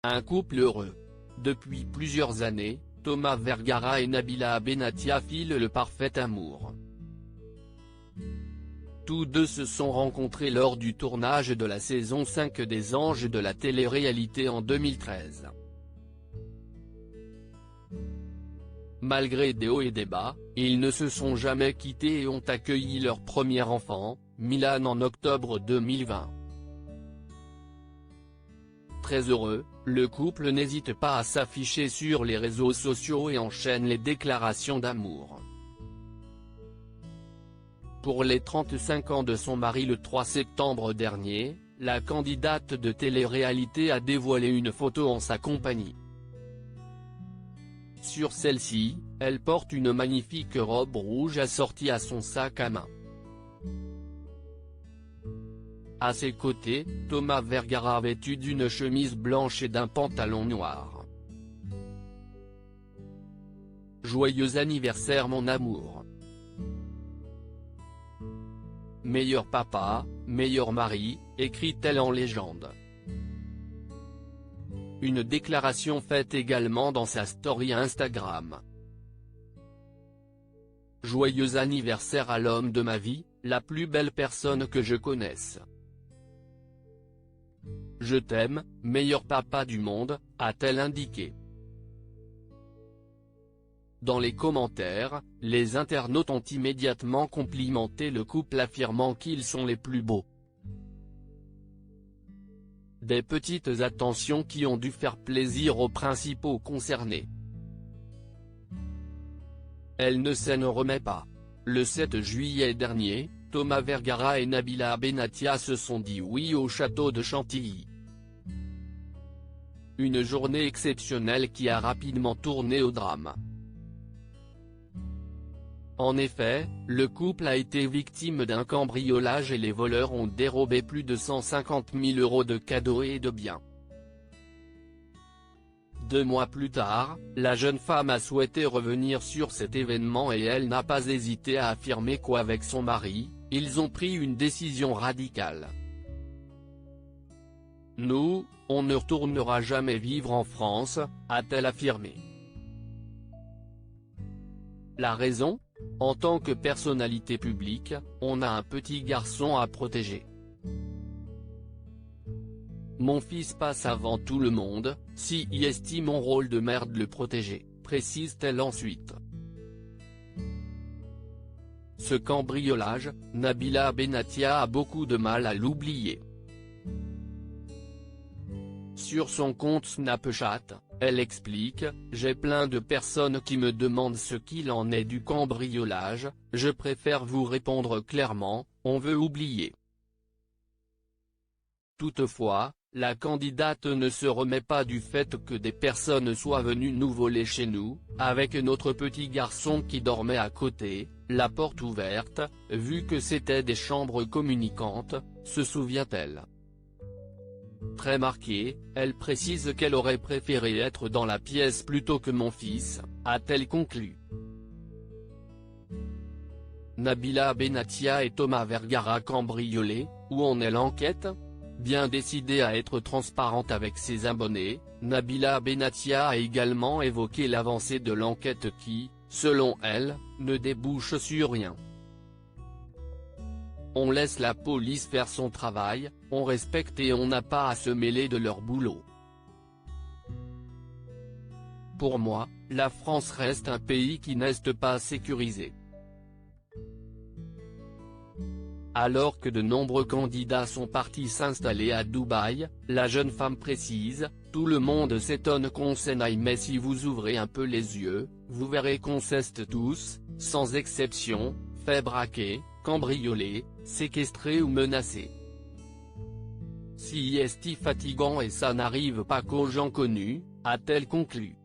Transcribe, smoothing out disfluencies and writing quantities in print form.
Un couple heureux. Depuis plusieurs années, Thomas Vergara et Nabila Benatia filent le parfait amour. Tous deux se sont rencontrés lors du tournage de la saison 5 des Anges de la télé-réalité en 2013. Malgré des hauts et des bas, ils ne se sont jamais quittés et ont accueilli leur premier enfant, Milan, en octobre 2020. Très heureux, le couple n'hésite pas à s'afficher sur les réseaux sociaux et enchaîne les déclarations d'amour. Pour les 35 ans de son mari le 3 septembre dernier, la candidate de télé-réalité a dévoilé une photo en sa compagnie. Sur celle-ci, elle porte une magnifique robe rouge assortie à son sac à main. À ses côtés, Thomas Vergara vêtu d'une chemise blanche et d'un pantalon noir. Joyeux anniversaire mon amour. Meilleur papa, meilleur mari, écrit-elle en légende. Une déclaration faite également dans sa story Instagram. Joyeux anniversaire à l'homme de ma vie, la plus belle personne que je connaisse. Je t'aime, meilleur papa du monde, a-t-elle indiqué. Dans les commentaires, les internautes ont immédiatement complimenté le couple affirmant qu'ils sont les plus beaux. Des petites attentions qui ont dû faire plaisir aux principaux concernés. Elle ne s'en remet pas. Le 7 juillet dernier, Thomas Vergara et Nabila Benatia se sont dit oui au château de Chantilly. Une journée exceptionnelle qui a rapidement tourné au drame. En effet, le couple a été victime d'un cambriolage et les voleurs ont dérobé plus de 150 000 € de cadeaux et de biens. 2 mois plus tard, la jeune femme a souhaité revenir sur cet événement et elle n'a pas hésité à affirmer qu'avec son mari, ils ont pris une décision radicale. Nous, on ne retournera jamais vivre en France, a-t-elle affirmé. La raison ? En tant que personnalité publique, on a un petit garçon à protéger. Mon fils passe avant tout le monde, si y estime mon rôle de mère de le protéger, précise-t-elle ensuite. Ce cambriolage, Nabila Benatia a beaucoup de mal à l'oublier. Sur son compte Snapchat, elle explique « J'ai plein de personnes qui me demandent ce qu'il en est du cambriolage, je préfère vous répondre clairement, on veut oublier ». Toutefois, la candidate ne se remet pas du fait que des personnes soient venues nous voler chez nous, avec notre petit garçon qui dormait à côté, la porte ouverte, vu que c'était des chambres communicantes, se souvient-elle. Très marquée, elle précise qu'elle aurait préféré être dans la pièce plutôt que mon fils, a-t-elle conclu. Nabila Benatia et Thomas Vergara cambriolés, où en est l'enquête ? Bien décidée à être transparente avec ses abonnés, Nabila Benatia a également évoqué l'avancée de l'enquête qui, selon elle, ne débouche sur rien. On laisse la police faire son travail, on respecte et on n'a pas à se mêler de leur boulot. Pour moi, la France reste un pays qui n'est pas sécurisé. Alors que de nombreux candidats sont partis s'installer à Dubaï, la jeune femme précise, tout le monde s'étonne qu'on s'en aille mais si vous ouvrez un peu les yeux, vous verrez qu'on s'est tous, sans exception, fait braquer, cambrioler, séquestrer ou menacer. Si est fatigant et ça n'arrive pas qu'aux gens connus, a-t-elle conclu.